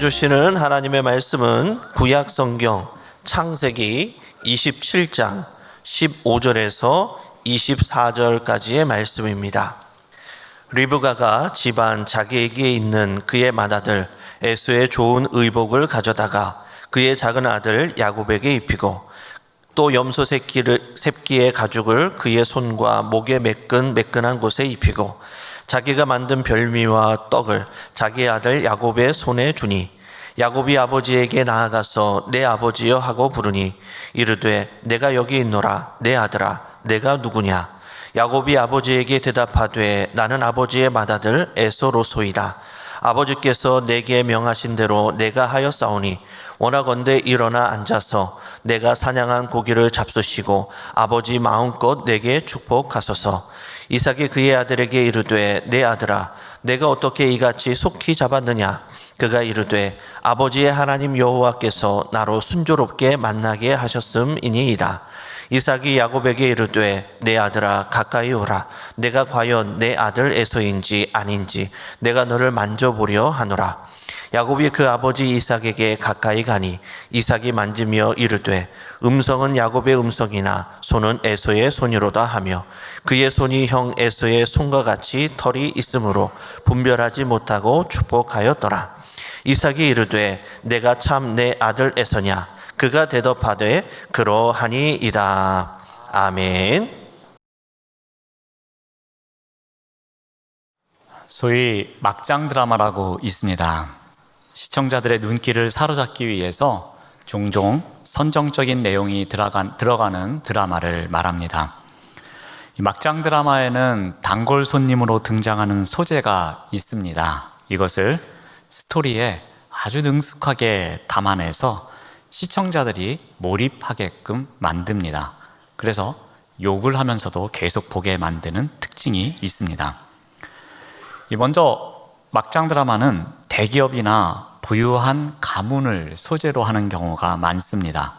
주시는 하나님의 말씀은 구약 성경 창세기 27장 15절에서 24절까지의 말씀입니다. 리브가가 집안 자기에게 있는 그의 맏아들 에서의 좋은 의복을 가져다가 그의 작은 아들 야곱에게 입히고 또 염소 새끼의 가죽을 그의 손과 목에 매끈한 곳에 입히고 자기가 만든 별미와 떡을 자기 아들 야곱의 손에 주니 야곱이 아버지에게 나아가서 내 아버지여 하고 부르니 이르되 내가 여기 있노라. 내 아들아 내가 누구냐? 야곱이 아버지에게 대답하되 나는 아버지의 맏아들 에서로소이다. 아버지께서 내게 명하신 대로 내가 하였사오니 원하건대 일어나 앉아서 내가 사냥한 고기를 잡수시고 아버지 마음껏 내게 축복하소서. 이삭이 그의 아들에게 이르되 내 아들아 내가 어떻게 이같이 속히 잡았느냐? 그가 이르되 아버지의 하나님 여호와께서 나로 순조롭게 만나게 하셨음이니이다. 이삭이 야곱에게 이르되 내 아들아 가까이 오라. 내가 과연 내 아들 에서인지 아닌지 내가 너를 만져보려 하노라. 야곱이 그 아버지 이삭에게 가까이 가니 이삭이 만지며 이르되 음성은 야곱의 음성이나 손은 에서의 손이로다 하며 그의 손이 형 에서의 손과 같이 털이 있으므로 분별하지 못하고 축복하였더라. 이삭이 이르되 내가 참 내 아들 에서냐? 그가 대답하되 그러하니이다. 아멘. 소위 막장 드라마라고 있습니다. 시청자들의 눈길을 사로잡기 위해서 종종 선정적인 내용이 들어가는 드라마를 말합니다. 이 막장 드라마에는 단골 손님으로 등장하는 소재가 있습니다. 이것을 스토리에 아주 능숙하게 담아내서 시청자들이 몰입하게끔 만듭니다. 그래서 욕을 하면서도 계속 보게 만드는 특징이 있습니다. 먼저 막장 드라마는 대기업이나 부유한 가문을 소재로 하는 경우가 많습니다.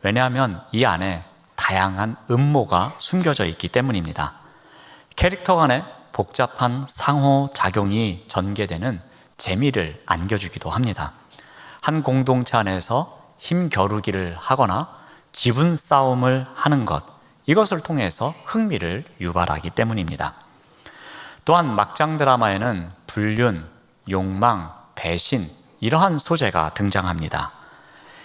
왜냐하면 이 안에 다양한 음모가 숨겨져 있기 때문입니다. 캐릭터 간의 복잡한 상호작용이 전개되는 재미를 안겨주기도 합니다. 한 공동체 안에서 힘겨루기를 하거나 지분 싸움을 하는 것, 이것을 통해서 흥미를 유발하기 때문입니다. 또한 막장 드라마에는 불륜, 욕망, 배신, 이러한 소재가 등장합니다.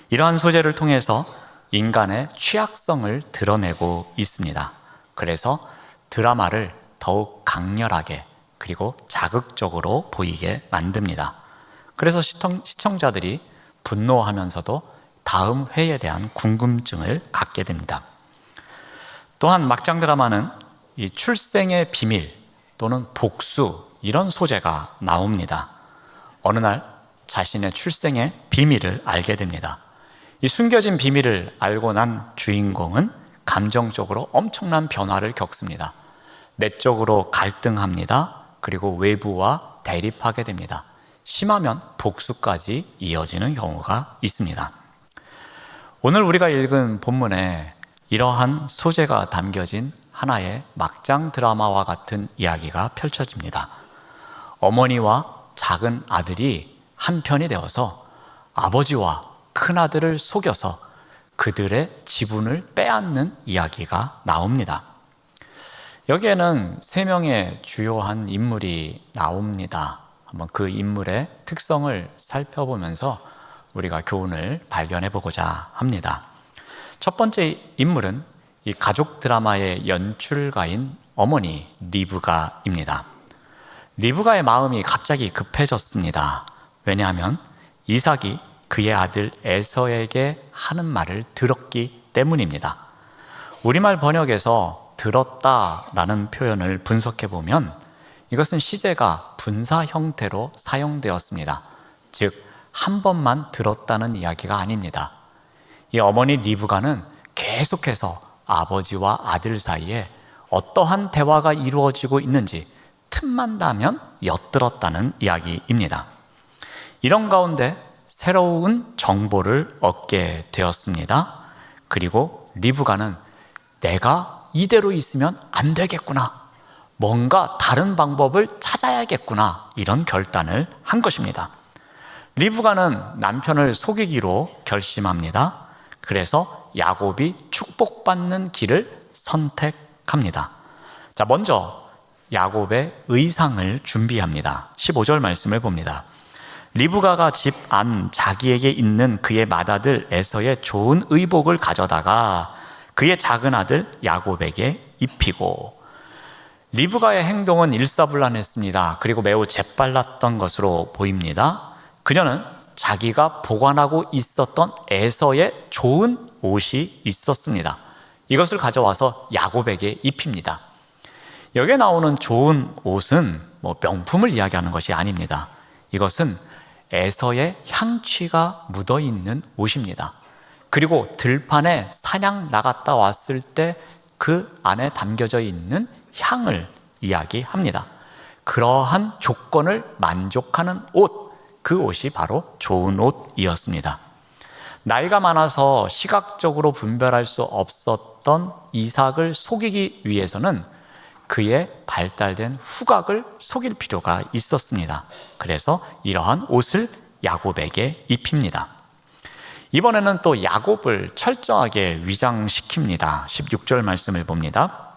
이러한 소재를 통해서 인간의 취약성을 드러내고 있습니다. 그래서 드라마를 더욱 강렬하게 그리고 자극적으로 보이게 만듭니다. 그래서 시청자들이 분노하면서도 다음 회에 대한 궁금증을 갖게 됩니다. 또한 막장 드라마는 이 출생의 비밀 또는 복수, 이런 소재가 나옵니다. 어느 날 자신의 출생의 비밀을 알게 됩니다. 이 숨겨진 비밀을 알고 난 주인공은 감정적으로 엄청난 변화를 겪습니다. 내적으로 갈등합니다. 그리고 외부와 대립하게 됩니다. 심하면 복수까지 이어지는 경우가 있습니다. 오늘 우리가 읽은 본문에 이러한 소재가 담겨진 하나의 막장 드라마와 같은 이야기가 펼쳐집니다. 어머니와 작은 아들이 한편이 되어서 아버지와 큰아들을 속여서 그들의 지분을 빼앗는 이야기가 나옵니다. 여기에는 3명의 주요한 인물이 나옵니다. 한번 그 인물의 특성을 살펴보면서 우리가 교훈을 발견해 보고자 합니다. 첫 번째 인물은 이 가족 드라마의 연출가인 어머니 리브가입니다. 리브가의 마음이 갑자기 급해졌습니다. 왜냐하면 이삭이 그의 아들 에서에게 하는 말을 들었기 때문입니다. 우리말 번역에서 들었다라는 표현을 분석해 보면 이것은 시제가 분사 형태로 사용되었습니다. 즉, 한 번만 들었다는 이야기가 아닙니다. 이 어머니 리브가는 계속해서 아버지와 아들 사이에 어떠한 대화가 이루어지고 있는지 틈만 나면 엿들었다는 이야기입니다. 이런 가운데 새로운 정보를 얻게 되었습니다. 그리고 리브가는 내가 이대로 있으면 안 되겠구나, 뭔가 다른 방법을 찾아야겠구나, 이런 결단을 한 것입니다. 리브가는 남편을 속이기로 결심합니다. 그래서 야곱이 축복받는 길을 선택합니다. 자, 먼저 야곱의 의상을 준비합니다. 15절 말씀을 봅니다. 리브가가 집 안 자기에게 있는 그의 맏아들 에서의 좋은 의복을 가져다가 그의 작은 아들 야곱에게 입히고. 리브가의 행동은 일사불란했습니다. 그리고 매우 재빨랐던 것으로 보입니다. 그녀는 자기가 보관하고 있었던 에서의 좋은 옷이 있었습니다. 이것을 가져와서 야곱에게 입힙니다. 여기에 나오는 좋은 옷은 명품을 이야기하는 것이 아닙니다. 이것은 에서의 향취가 묻어있는 옷입니다. 그리고 들판에 사냥 나갔다 왔을 때 그 안에 담겨져 있는 향을 이야기합니다. 그러한 조건을 만족하는 옷, 그 옷이 바로 좋은 옷이었습니다. 나이가 많아서 시각적으로 분별할 수 없었던 이삭을 속이기 위해서는 그의 발달된 후각을 속일 필요가 있었습니다. 그래서 이러한 옷을 야곱에게 입힙니다. 이번에는 또 야곱을 철저하게 위장시킵니다. 16절 말씀을 봅니다.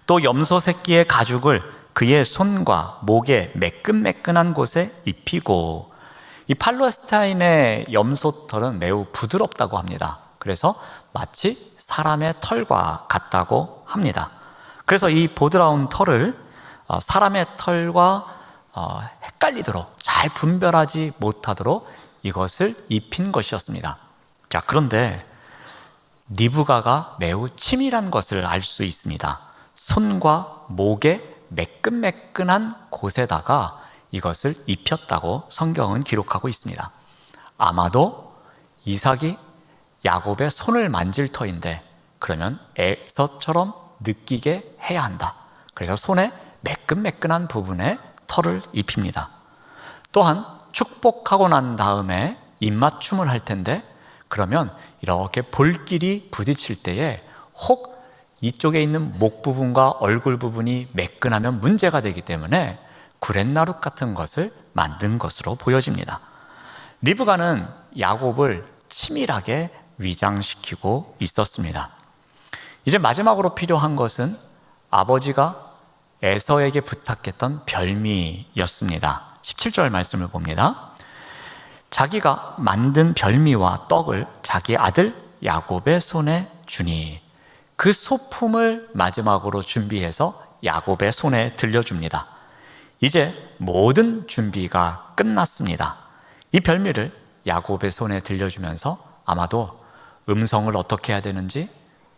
또 염소 새끼의 가죽을 그의 손과 목에 매끈매끈한 곳에 입히고. 이 팔레스타인의 염소털은 매우 부드럽다고 합니다. 그래서 마치 사람의 털과 같다고 합니다. 그래서 이 보드라운 털을 사람의 털과 헷갈리도록, 잘 분별하지 못하도록 이것을 입힌 것이었습니다. 자, 그런데 리브가가 매우 치밀한 것을 알 수 있습니다. 손과 목에 매끈매끈한 곳에다가 이것을 입혔다고 성경은 기록하고 있습니다. 아마도 이삭이 야곱의 손을 만질 터인데 그러면 에서처럼 느끼게 해야 한다. 그래서 손에 매끈매끈한 부분에 털을 입힙니다. 또한 축복하고 난 다음에 입맞춤을 할 텐데 그러면 이렇게 볼끼리 부딪힐 때에 혹 이쪽에 있는 목 부분과 얼굴 부분이 매끈하면 문제가 되기 때문에 구렛나룻 같은 것을 만든 것으로 보여집니다. 리브가는 야곱을 치밀하게 위장시키고 있었습니다. 이제 마지막으로 필요한 것은 아버지가 에서에게 부탁했던 별미였습니다. 17절 말씀을 봅니다. 자기가 만든 별미와 떡을 자기 아들 야곱의 손에 주니. 그 소품을 마지막으로 준비해서 야곱의 손에 들려줍니다. 이제 모든 준비가 끝났습니다. 이 별미를 야곱의 손에 들려주면서 아마도 음성을 어떻게 해야 되는지,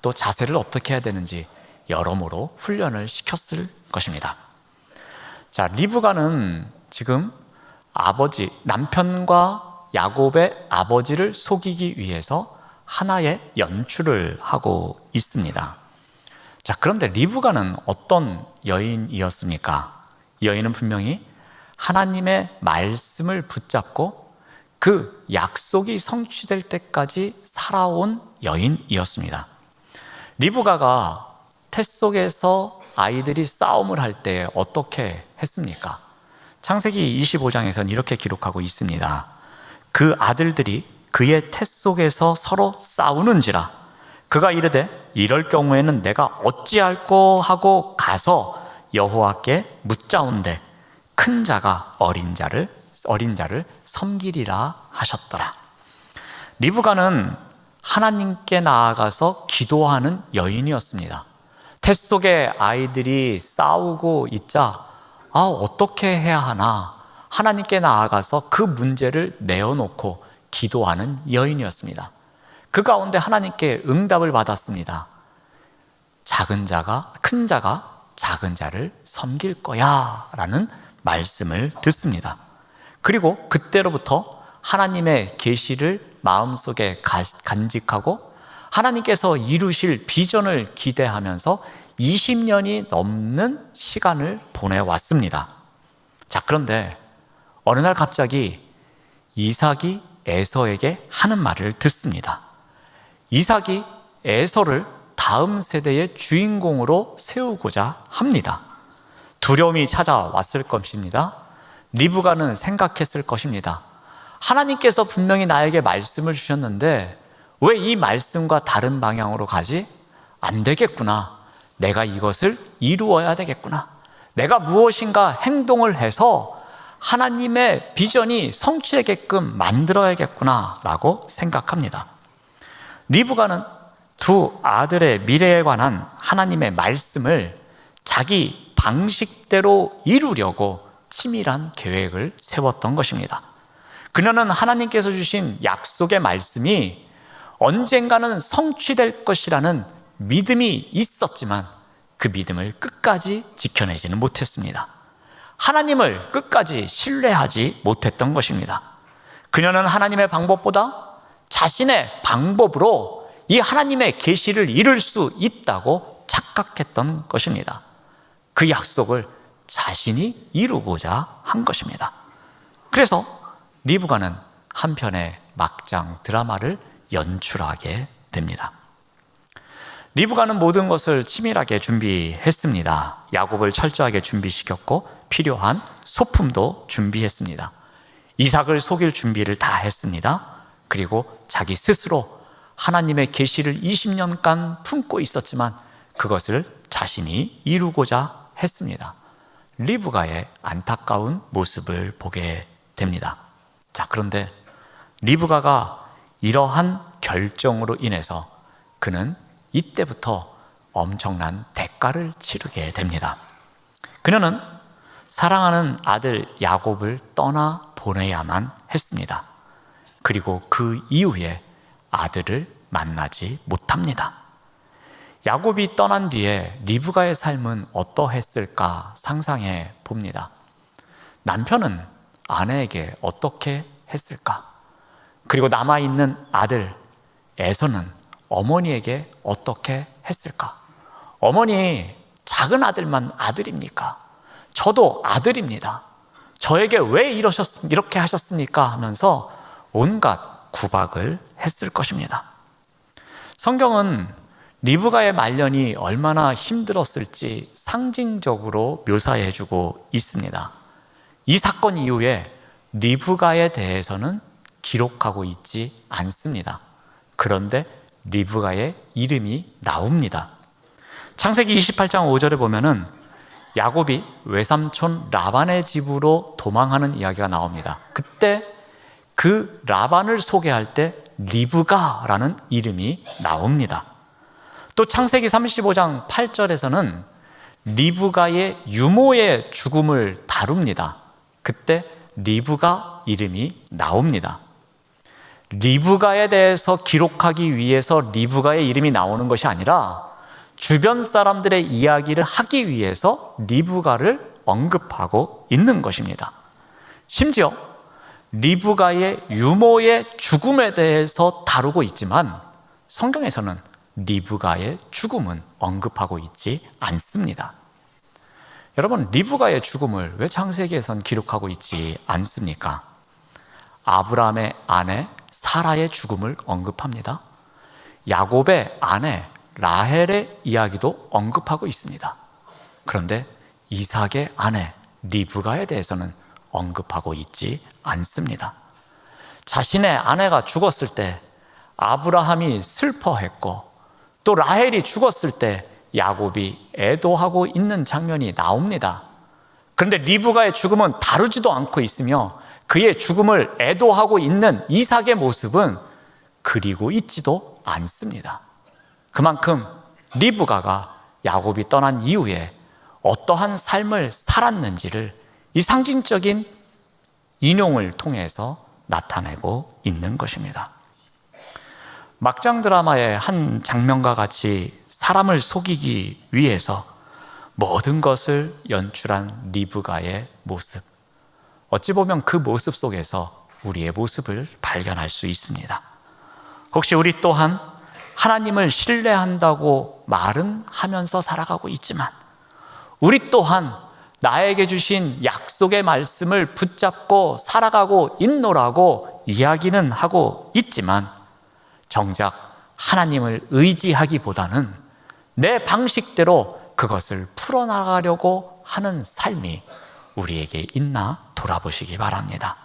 또 자세를 어떻게 해야 되는지 여러모로 훈련을 시켰을 것입니다. 자, 리브가는 지금 남편과 야곱의 아버지를 속이기 위해서 하나의 연출을 하고 있습니다. 자, 그런데 리브가는 어떤 여인이었습니까? 이 여인은 분명히 하나님의 말씀을 붙잡고 그 약속이 성취될 때까지 살아온 여인이었습니다. 리브가가 태 속에서 아이들이 싸움을 할 때 어떻게 했습니까? 창세기 25장에서는 이렇게 기록하고 있습니다. 그 아들들이 그의 태 속에서 서로 싸우는지라 그가 이르되 이럴 경우에는 내가 어찌할꼬 하고 가서 여호와께 묻자온대 큰 자가 어린 자를 섬기리라 하셨더라. 리브가는 하나님께 나아가서 기도하는 여인이었습니다. 태 속에 아이들이 싸우고 있자 어떻게 해야 하나 하나님께 나아가서 그 문제를 내어놓고 기도하는 여인이었습니다. 그 가운데 하나님께 응답을 받았습니다. 큰 자가 작은 자를 섬길 거야 라는 말씀을 듣습니다. 그리고 그때로부터 하나님의 계시를 마음속에 간직하고 하나님께서 이루실 비전을 기대하면서 20년이 넘는 시간을 보내왔습니다. 자, 그런데 어느 날 갑자기 이삭이 에서에게 하는 말을 듣습니다. 이삭이 에서를 다음 세대의 주인공으로 세우고자 합니다. 두려움이 찾아왔을 것입니다. 리브가는 생각했을 것입니다. 하나님께서 분명히 나에게 말씀을 주셨는데 왜 이 말씀과 다른 방향으로 가지? 안 되겠구나. 내가 이것을 이루어야 되겠구나. 내가 무엇인가 행동을 해서 하나님의 비전이 성취되게끔 만들어야겠구나 라고 생각합니다. 리브가는 두 아들의 미래에 관한 하나님의 말씀을 자기 방식대로 이루려고 치밀한 계획을 세웠던 것입니다. 그녀는 하나님께서 주신 약속의 말씀이 언젠가는 성취될 것이라는 믿음이 있었지만 그 믿음을 끝까지 지켜내지는 못했습니다. 하나님을 끝까지 신뢰하지 못했던 것입니다. 그녀는 하나님의 방법보다 자신의 방법으로 이 하나님의 계시를 이룰 수 있다고 착각했던 것입니다. 그 약속을 자신이 이루고자 한 것입니다. 그래서 리브가는 한편의 막장 드라마를 연출하게 됩니다. 리브가는 모든 것을 치밀하게 준비했습니다. 야곱을 철저하게 준비시켰고 필요한 소품도 준비했습니다. 이삭을 속일 준비를 다 했습니다. 그리고 자기 스스로 하나님의 계시를 20년간 품고 있었지만 그것을 자신이 이루고자 했습니다. 리브가의 안타까운 모습을 보게 됩니다. 자, 그런데 리브가가 이러한 결정으로 인해서 그는 이때부터 엄청난 대가를 치르게 됩니다. 그녀는 사랑하는 아들 야곱을 떠나 보내야만 했습니다. 그리고 그 이후에 아들을 만나지 못합니다. 야곱이 떠난 뒤에 리브가의 삶은 어떠했을까 상상해 봅니다. 남편은 아내에게 어떻게 했을까? 그리고 남아있는 아들 에서는 어머니에게 어떻게 했을까? 어머니, 작은 아들만 아들입니까? 저도 아들입니다. 저에게 왜 이렇게 하셨습니까? 하면서 온갖 구박을 했을 것입니다. 성경은 리브가의 말년이 얼마나 힘들었을지 상징적으로 묘사해주고 있습니다. 이 사건 이후에 리브가에 대해서는 기록하고 있지 않습니다. 그런데 리브가의 이름이 나옵니다. 창세기 28장 5절에 보면은 야곱이 외삼촌 라반의 집으로 도망하는 이야기가 나옵니다. 그때 그 라반을 소개할 때 리브가라는 이름이 나옵니다. 또 창세기 35장 8절에서는 리브가의 유모의 죽음을 다룹니다. 그때 리브가 이름이 나옵니다. 리브가에 대해서 기록하기 위해서 리브가의 이름이 나오는 것이 아니라 주변 사람들의 이야기를 하기 위해서 리브가를 언급하고 있는 것입니다. 심지어 리브가의 유모의 죽음에 대해서 다루고 있지만 성경에서는 리브가의 죽음은 언급하고 있지 않습니다. 여러분, 리브가의 죽음을 왜 창세기에선 기록하고 있지 않습니까? 아브라함의 아내 사라의 죽음을 언급합니다. 야곱의 아내 라헬의 이야기도 언급하고 있습니다. 그런데 이삭의 아내 리브가에 대해서는 언급하고 있지 않습니다. 자신의 아내가 죽었을 때 아브라함이 슬퍼했고 또 라헬이 죽었을 때 야곱이 애도하고 있는 장면이 나옵니다. 그런데 리브가의 죽음은 다루지도 않고 있으며 그의 죽음을 애도하고 있는 이삭의 모습은 그리고 있지도 않습니다. 그만큼 리브가가 야곱이 떠난 이후에 어떠한 삶을 살았는지를 이 상징적인 인용을 통해서 나타내고 있는 것입니다. 막장 드라마의 한 장면과 같이 사람을 속이기 위해서 모든 것을 연출한 리브가의 모습, 어찌 보면 그 모습 속에서 우리의 모습을 발견할 수 있습니다. 혹시 우리 또한 하나님을 신뢰한다고 말은 하면서 살아가고 있지만 우리 또한 나에게 주신 약속의 말씀을 붙잡고 살아가고 있노라고 이야기는 하고 있지만 정작 하나님을 의지하기보다는 내 방식대로 그것을 풀어나가려고 하는 삶이 우리에게 있나 돌아보시기 바랍니다.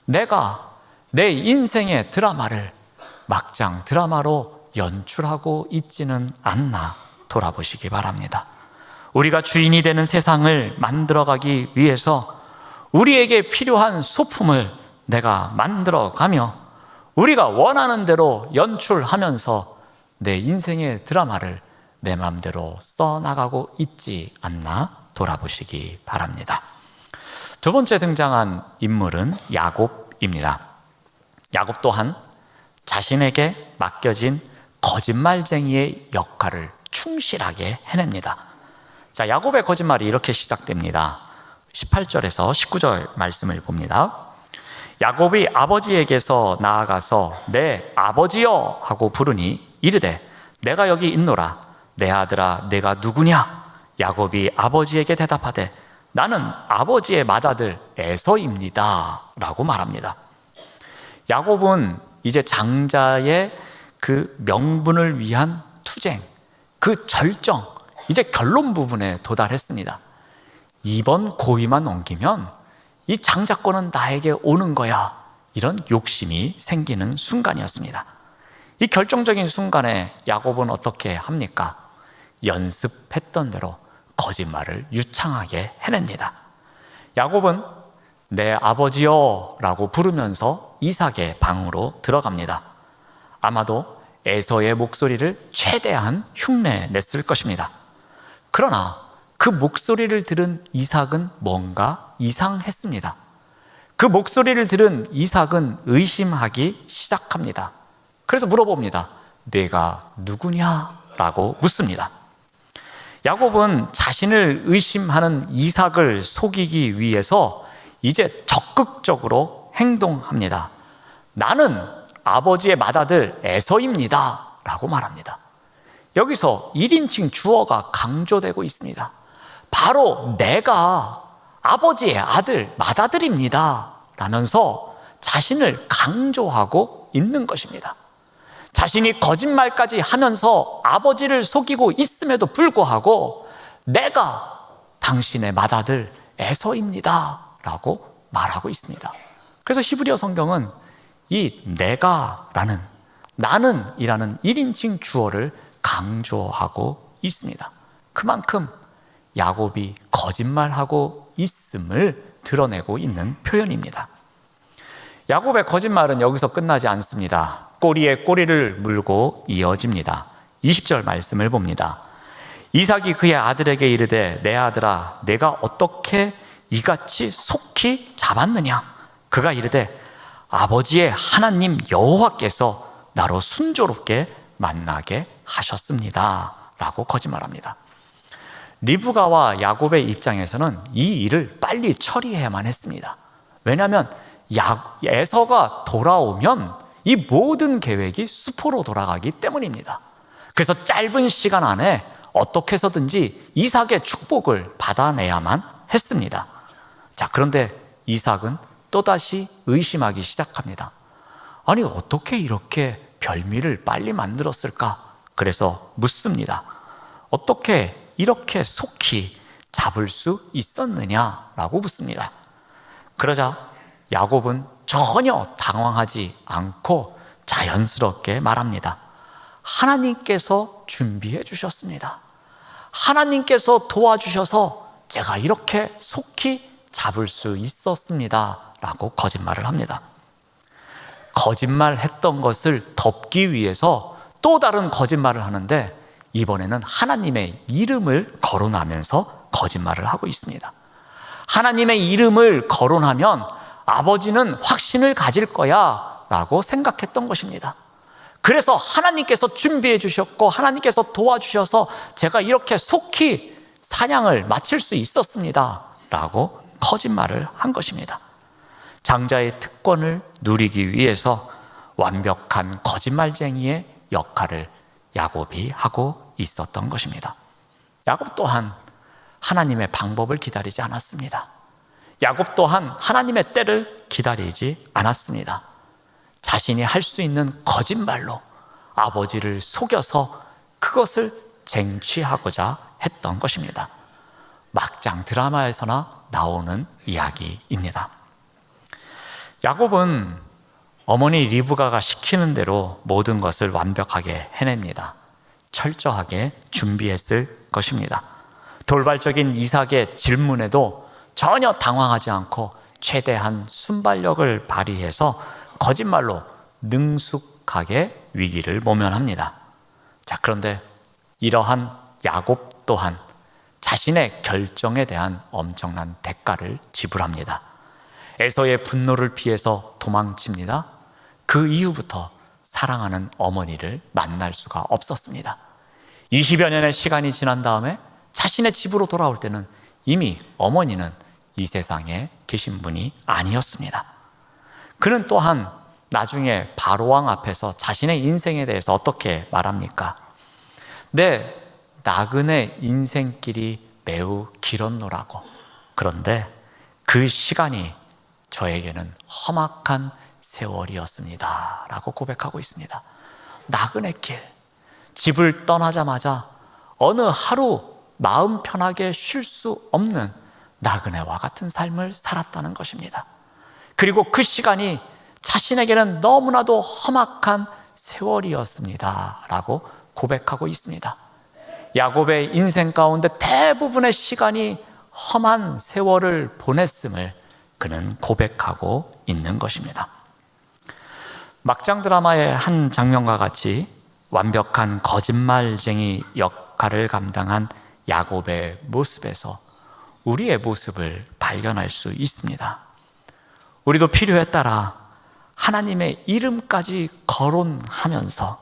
내가 내 인생의 드라마를 막장 드라마로 연출하고 있지는 않나 돌아보시기 바랍니다. 우리가 주인이 되는 세상을 만들어가기 위해서 우리에게 필요한 소품을 내가 만들어가며 우리가 원하는 대로 연출하면서 내 인생의 드라마를 내 마음대로 써나가고 있지 않나 돌아보시기 바랍니다. 두 번째 등장한 인물은 야곱입니다. 야곱 또한 자신에게 맡겨진 거짓말쟁이의 역할을 충실하게 해냅니다. 자, 야곱의 거짓말이 이렇게 시작됩니다. 18절에서 19절 말씀을 봅니다. 야곱이 아버지에게서 나아가서 내 아버지여 하고 부르니 이르되 내가 여기 있노라. 내 아들아 내가 누구냐? 야곱이 아버지에게 대답하되 나는 아버지의 맏아들 에서입니다 라고 말합니다. 야곱은 이제 장자의 그 명분을 위한 투쟁, 그 절정, 이제 결론 부분에 도달했습니다. 이번 고비만 넘기면 이 장자권은 나에게 오는 거야, 이런 욕심이 생기는 순간이었습니다. 이 결정적인 순간에 야곱은 어떻게 합니까? 연습했던 대로 거짓말을 유창하게 해냅니다. 야곱은 내 아버지여 라고 부르면서 이삭의 방으로 들어갑니다. 아마도 에서의 목소리를 최대한 흉내냈을 것입니다. 그러나 그 목소리를 들은 이삭은 뭔가 이상했습니다. 그 목소리를 들은 이삭은 의심하기 시작합니다. 그래서 물어봅니다. 내가 누구냐? 라고 묻습니다. 야곱은 자신을 의심하는 이삭을 속이기 위해서 이제 적극적으로 행동합니다. 나는 아버지의 맏아들 에서입니다 라고 말합니다. 여기서 1인칭 주어가 강조되고 있습니다. 바로 내가 아버지의 아들, 맏아들입니다 라면서 자신을 강조하고 있는 것입니다. 자신이 거짓말까지 하면서 아버지를 속이고 있음에도 불구하고 내가 당신의 맏아들 에서입니다 라고 말하고 있습니다. 그래서 히브리어 성경은 이 내가라는, 나는이라는 1인칭 주어를 강조하고 있습니다. 그만큼 야곱이 거짓말하고 있음을 드러내고 있는 표현입니다. 야곱의 거짓말은 여기서 끝나지 않습니다. 꼬리에 꼬리를 물고 이어집니다. 20절 말씀을 봅니다. 이삭이 그의 아들에게 이르되 내 아들아 내가 어떻게 이같이 속히 잡았느냐? 그가 이르되 아버지의 하나님 여호와께서 나로 순조롭게 만나게 하셨습니다 라고 거짓말합니다. 리브가와 야곱의 입장에서는 이 일을 빨리 처리해야만 했습니다. 왜냐하면 에서가 돌아오면 이 모든 계획이 수포로 돌아가기 때문입니다. 그래서 짧은 시간 안에 어떻게 해서든지 이삭의 축복을 받아내야만 했습니다. 자, 그런데 이삭은 또다시 의심하기 시작합니다. 아니, 어떻게 이렇게 별미를 빨리 만들었을까? 그래서 묻습니다. 어떻게 이렇게 속히 잡을 수 있었느냐라고 묻습니다. 그러자 야곱은 전혀 당황하지 않고 자연스럽게 말합니다. 하나님께서 준비해 주셨습니다. 하나님께서 도와주셔서 제가 이렇게 속히 잡을 수 있었습니다 라고 거짓말을 합니다. 거짓말했던 것을 덮기 위해서 또 다른 거짓말을 하는데 이번에는 하나님의 이름을 거론하면서 거짓말을 하고 있습니다. 하나님의 이름을 거론하면 아버지는 확신을 가질 거야 라고 생각했던 것입니다. 그래서 하나님께서 준비해 주셨고 하나님께서 도와주셔서 제가 이렇게 속히 사냥을 마칠 수 있었습니다 라고 거짓말을 한 것입니다. 장자의 특권을 누리기 위해서 완벽한 거짓말쟁이의 역할을 야곱이 하고 있었던 것입니다. 야곱 또한 하나님의 방법을 기다리지 않았습니다. 야곱 또한 하나님의 때를 기다리지 않았습니다. 자신이 할 수 있는 거짓말로 아버지를 속여서 그것을 쟁취하고자 했던 것입니다. 막장 드라마에서나 나오는 이야기입니다. 야곱은 어머니 리브가가 시키는 대로 모든 것을 완벽하게 해냅니다. 철저하게 준비했을 것입니다. 돌발적인 이삭의 질문에도 전혀 당황하지 않고 최대한 순발력을 발휘해서 거짓말로 능숙하게 위기를 모면합니다. 자, 그런데 이러한 야곱 또한 자신의 결정에 대한 엄청난 대가를 지불합니다. 에서의 분노를 피해서 도망칩니다. 그 이후부터 사랑하는 어머니를 만날 수가 없었습니다. 20여 년의 시간이 지난 다음에 자신의 집으로 돌아올 때는 이미 어머니는 이 세상에 계신 분이 아니었습니다. 그는 또한 나중에 바로왕 앞에서 자신의 인생에 대해서 어떻게 말합니까? 내 나그네 인생길이 매우 길었노라고. 그런데 그 시간이 저에게는 험악한 세월이었습니다 라고 고백하고 있습니다. 나그네 길, 집을 떠나자마자 어느 하루 마음 편하게 쉴 수 없는 나그네와 같은 삶을 살았다는 것입니다. 그리고 그 시간이 자신에게는 너무나도 험악한 세월이었습니다 라고 고백하고 있습니다. 야곱의 인생 가운데 대부분의 시간이 험한 세월을 보냈음을 그는 고백하고 있는 것입니다. 막장 드라마의 한 장면과 같이 완벽한 거짓말쟁이 역할을 감당한 야곱의 모습에서 우리의 모습을 발견할 수 있습니다. 우리도 필요에 따라 하나님의 이름까지 거론하면서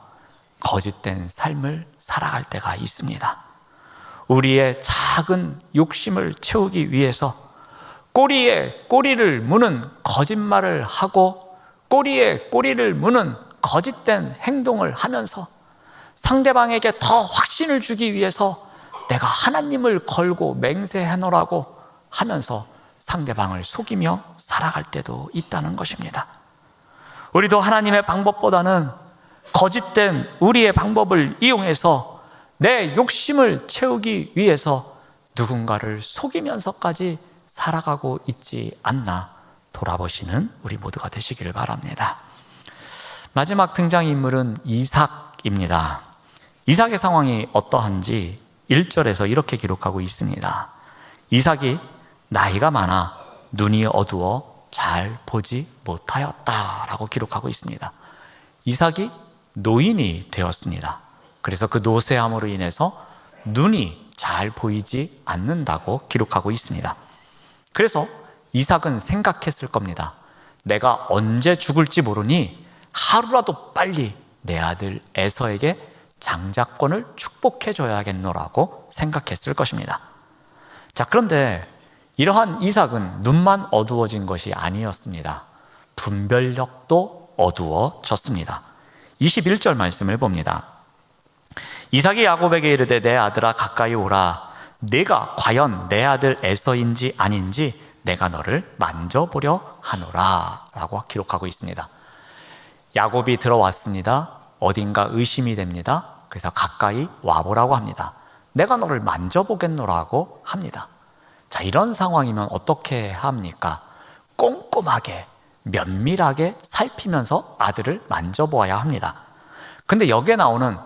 거짓된 삶을 살아갈 때가 있습니다. 우리의 작은 욕심을 채우기 위해서 꼬리에 꼬리를 무는 거짓말을 하고 꼬리에 꼬리를 무는 거짓된 행동을 하면서 상대방에게 더 확신을 주기 위해서 내가 하나님을 걸고 맹세해놓으라고 하면서 상대방을 속이며 살아갈 때도 있다는 것입니다. 우리도 하나님의 방법보다는 거짓된 우리의 방법을 이용해서 내 욕심을 채우기 위해서 누군가를 속이면서까지 살아가고 있지 않나 돌아보시는 우리 모두가 되시기를 바랍니다. 마지막 등장인물은 이삭입니다. 이삭의 상황이 어떠한지 1절에서 이렇게 기록하고 있습니다. 이삭이 나이가 많아 눈이 어두워 잘 보지 못하였다라고 기록하고 있습니다. 이삭이 노인이 되었습니다. 그래서 그 노쇠함으로 인해서 눈이 잘 보이지 않는다고 기록하고 있습니다. 그래서 이삭은 생각했을 겁니다. 내가 언제 죽을지 모르니 하루라도 빨리 내 아들 에서에게 장자권을 축복해 줘야겠노라고 생각했을 것입니다. 자, 그런데 이러한 이삭은 눈만 어두워진 것이 아니었습니다. 분별력도 어두워졌습니다. 21절 말씀을 봅니다. 이삭이 야곱에게 이르되 내 아들아 가까이 오라. 네가 과연 내 아들 에서인지 아닌지 내가 너를 만져보려 하노라 라고 기록하고 있습니다. 야곱이 들어왔습니다. 어딘가 의심이 됩니다. 그래서 가까이 와보라고 합니다. 내가 너를 만져보겠노라고 합니다. 자, 이런 상황이면 어떻게 합니까? 꼼꼼하게 면밀하게 살피면서 아들을 만져보아야 합니다. 근데 여기에 나오는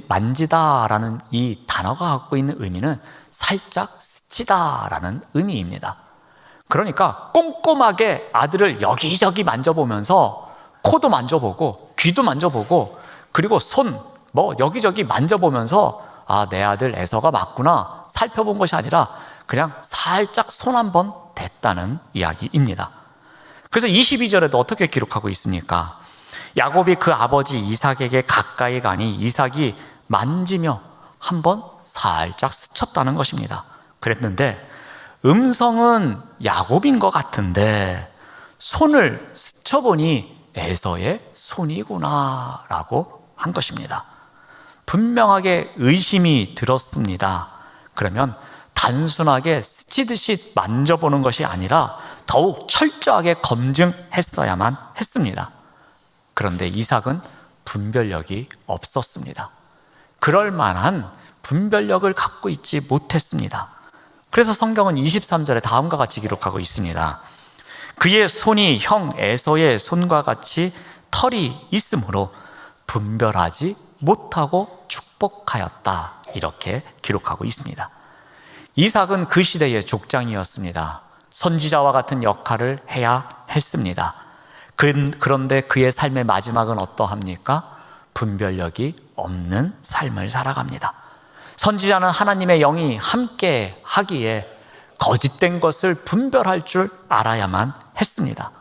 만지다라는 이 단어가 갖고 있는 의미는 살짝 스치다라는 의미입니다. 그러니까 꼼꼼하게 아들을 여기저기 만져보면서 코도 만져보고 귀도 만져보고 그리고 손 여기저기 만져보면서 아, 내 아들 에서가 맞구나 살펴본 것이 아니라 그냥 살짝 손 한번 댔다는 이야기입니다. 그래서 22절에도 어떻게 기록하고 있습니까? 야곱이 그 아버지 이삭에게 가까이 가니 이삭이 만지며 한번 살짝 스쳤다는 것입니다. 그랬는데 음성은 야곱인 것 같은데 손을 스쳐보니 에서의 손이구나 라고 한 것입니다. 분명하게 의심이 들었습니다. 그러면 단순하게 스치듯이 만져보는 것이 아니라 더욱 철저하게 검증했어야만 했습니다. 그런데 이삭은 분별력이 없었습니다. 그럴 만한 분별력을 갖고 있지 못했습니다. 그래서 성경은 23절에 다음과 같이 기록하고 있습니다. 그의 손이 형 에서의 손과 같이 털이 있으므로 분별하지 못하고 축복하였다. 이렇게 기록하고 있습니다. 이삭은 그 시대의 족장이었습니다. 선지자와 같은 역할을 해야 했습니다. 그런데 그의 삶의 마지막은 어떠합니까? 분별력이 없는 삶을 살아갑니다. 선지자는 하나님의 영이 함께 하기에 거짓된 것을 분별할 줄 알아야만 했습니다.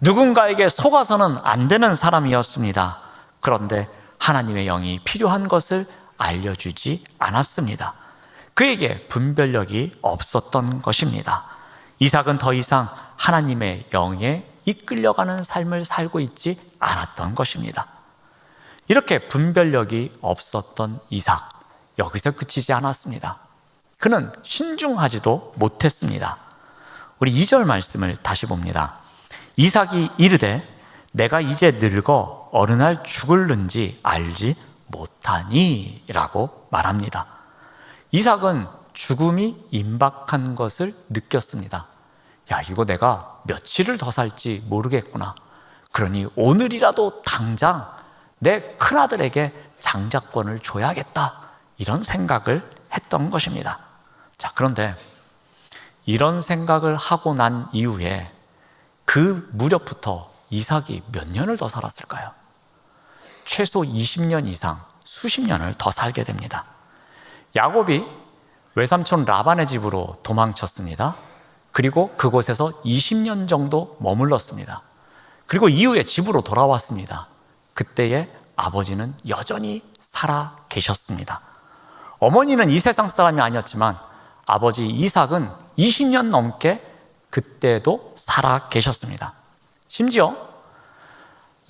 누군가에게 속아서는 안 되는 사람이었습니다. 그런데 하나님의 영이 필요한 것을 알려주지 않았습니다. 그에게 분별력이 없었던 것입니다. 이삭은 더 이상 하나님의 영에 이끌려가는 삶을 살고 있지 않았던 것입니다. 이렇게 분별력이 없었던 이삭, 여기서 그치지 않았습니다. 그는 신중하지도 못했습니다. 우리 2절 말씀을 다시 봅니다. 이삭이 이르되 내가 이제 늙어 어느 날 죽을는지 알지 못하니 라고 말합니다. 이삭은 죽음이 임박한 것을 느꼈습니다. 야, 이거 내가 며칠을 더 살지 모르겠구나. 그러니 오늘이라도 당장 내 큰아들에게 장자권을 줘야겠다. 이런 생각을 했던 것입니다. 자, 그런데 이런 생각을 하고 난 이후에 그 무렵부터 이삭이 몇 년을 더 살았을까요? 최소 20년 이상, 수십 년을 더 살게 됩니다. 야곱이 외삼촌 라반의 집으로 도망쳤습니다. 그리고 그곳에서 20년 정도 머물렀습니다. 그리고 이후에 집으로 돌아왔습니다. 그때의 아버지는 여전히 살아 계셨습니다. 어머니는 이 세상 사람이 아니었지만 아버지 이삭은 20년 넘게 그때도 살아 계셨습니다. 심지어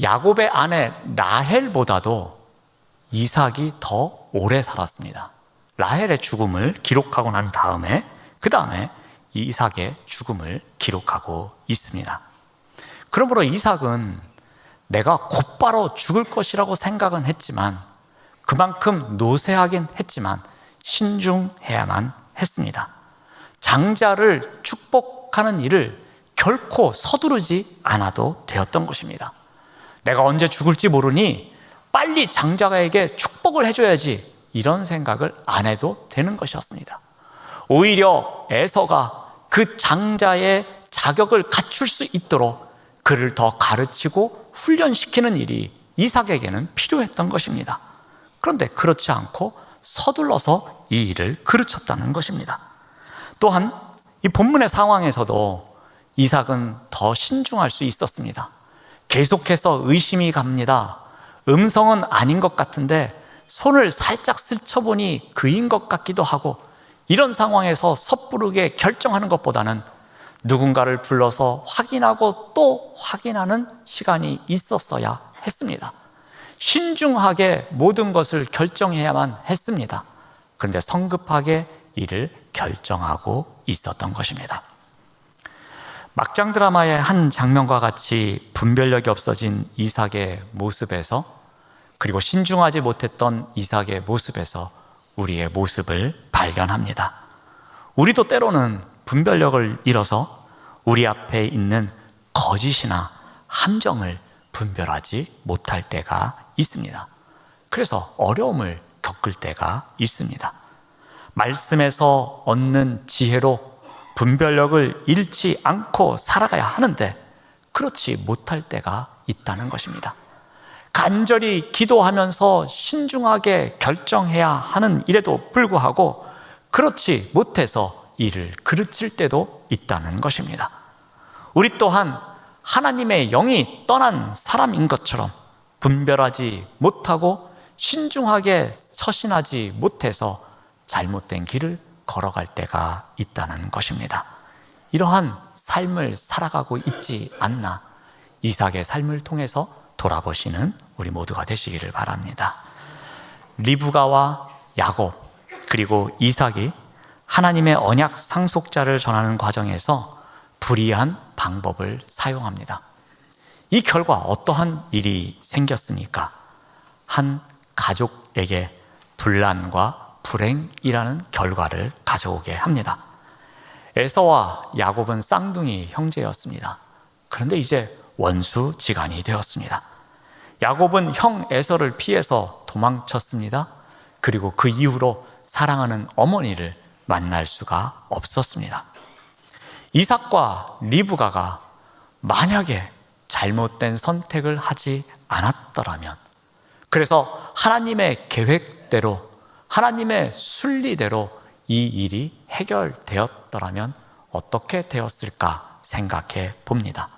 야곱의 아내 라헬보다도 이삭이 더 오래 살았습니다. 라헬의 죽음을 기록하고 난 다음에 그 다음에 이삭의 죽음을 기록하고 있습니다. 그러므로 이삭은 내가 곧바로 죽을 것이라고 생각은 했지만 그만큼 노쇠하긴 했지만 신중해야만 했습니다. 장자를 축복하는 일을 결코 서두르지 않아도 되었던 것입니다. 내가 언제 죽을지 모르니 빨리 장자에게 축복을 해줘야지, 이런 생각을 안 해도 되는 것이었습니다. 오히려 에서가 그 장자의 자격을 갖출 수 있도록 그를 더 가르치고 훈련시키는 일이 이삭에게는 필요했던 것입니다. 그런데 그렇지 않고 서둘러서 이 일을 그르쳤다는 것입니다. 또한 이 본문의 상황에서도 이삭은 더 신중할 수 있었습니다. 계속해서 의심이 갑니다. 음성은 아닌 것 같은데 손을 살짝 스쳐보니 그인 것 같기도 하고, 이런 상황에서 섣부르게 결정하는 것보다는 누군가를 불러서 확인하고 또 확인하는 시간이 있었어야 했습니다. 신중하게 모든 것을 결정해야만 했습니다. 그런데 성급하게 이를 결정하고 있었던 것입니다. 막장 드라마의 한 장면과 같이 분별력이 없어진 이삭의 모습에서, 그리고 신중하지 못했던 이삭의 모습에서 우리의 모습을 발견합니다. 우리도 때로는 분별력을 잃어서 우리 앞에 있는 거짓이나 함정을 분별하지 못할 때가 있습니다. 그래서 어려움을 겪을 때가 있습니다. 말씀에서 얻는 지혜로 분별력을 잃지 않고 살아가야 하는데 그렇지 못할 때가 있다는 것입니다. 간절히 기도하면서 신중하게 결정해야 하는 일에도 불구하고 그렇지 못해서 일을 그르칠 때도 있다는 것입니다. 우리 또한 하나님의 영이 떠난 사람인 것처럼 분별하지 못하고 신중하게 처신하지 못해서 잘못된 길을 걸어갈 때가 있다는 것입니다. 이러한 삶을 살아가고 있지 않나, 이삭의 삶을 통해서 돌아보시는 우리 모두가 되시기를 바랍니다. 리브가와 야곱 그리고 이삭이 하나님의 언약 상속자를 전하는 과정에서 불의한 방법을 사용합니다. 이 결과 어떠한 일이 생겼습니까? 한 가족에게 분란과 불행이라는 결과를 가져오게 합니다. 에서와 야곱은 쌍둥이 형제였습니다. 그런데 이제 원수지간이 되었습니다. 야곱은 형 에서를 피해서 도망쳤습니다. 그리고 그 이후로 사랑하는 어머니를 만날 수가 없었습니다. 이삭과 리브가가 만약에 잘못된 선택을 하지 않았더라면, 그래서 하나님의 계획대로, 하나님의 순리대로 이 일이 해결되었더라면 어떻게 되었을까 생각해 봅니다.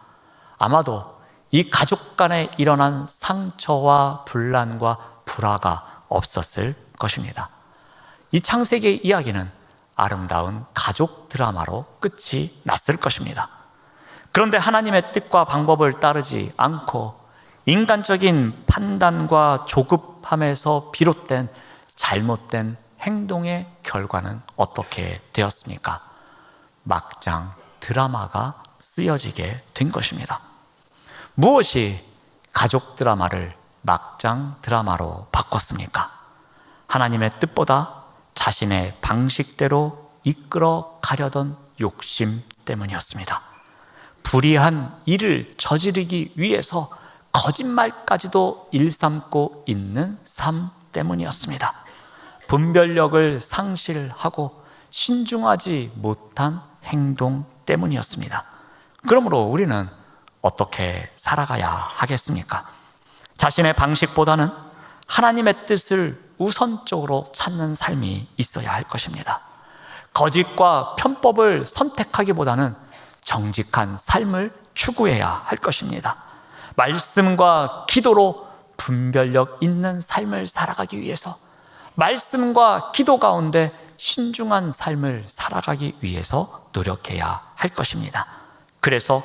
아마도 이 가족 간에 일어난 상처와 분란과 불화가 없었을 것입니다. 이 창세기의 이야기는 아름다운 가족 드라마로 끝이 났을 것입니다. 그런데 하나님의 뜻과 방법을 따르지 않고 인간적인 판단과 조급함에서 비롯된 잘못된 행동의 결과는 어떻게 되었습니까? 막장 드라마가 쓰여지게 된 것입니다. 무엇이 가족 드라마를 막장 드라마로 바꿨습니까? 하나님의 뜻보다 자신의 방식대로 이끌어 가려던 욕심 때문이었습니다. 불의한 일을 저지르기 위해서 거짓말까지도 일삼고 있는 삶 때문이었습니다. 분별력을 상실하고 신중하지 못한 행동 때문이었습니다. 그러므로 우리는 어떻게 살아가야 하겠습니까? 자신의 방식보다는 하나님의 뜻을 우선적으로 찾는 삶이 있어야 할 것입니다. 거짓과 편법을 선택하기보다는 정직한 삶을 추구해야 할 것입니다. 말씀과 기도로 분별력 있는 삶을 살아가기 위해서, 말씀과 기도 가운데 신중한 삶을 살아가기 위해서 노력해야 할 것입니다. 그래서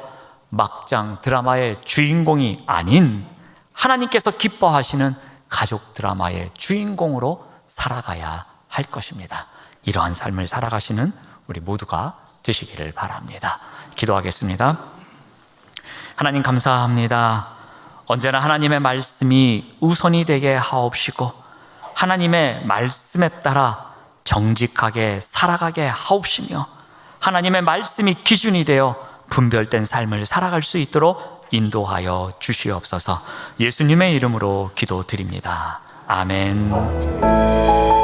막장 드라마의 주인공이 아닌 하나님께서 기뻐하시는 가족 드라마의 주인공으로 살아가야 할 것입니다. 이러한 삶을 살아가시는 우리 모두가 되시기를 바랍니다. 기도하겠습니다. 하나님 감사합니다. 언제나 하나님의 말씀이 우선이 되게 하옵시고 하나님의 말씀에 따라 정직하게 살아가게 하옵시며 하나님의 말씀이 기준이 되어 분별된 삶을 살아갈 수 있도록 인도하여 주시옵소서. 예수님의 이름으로 기도드립니다. 아멘.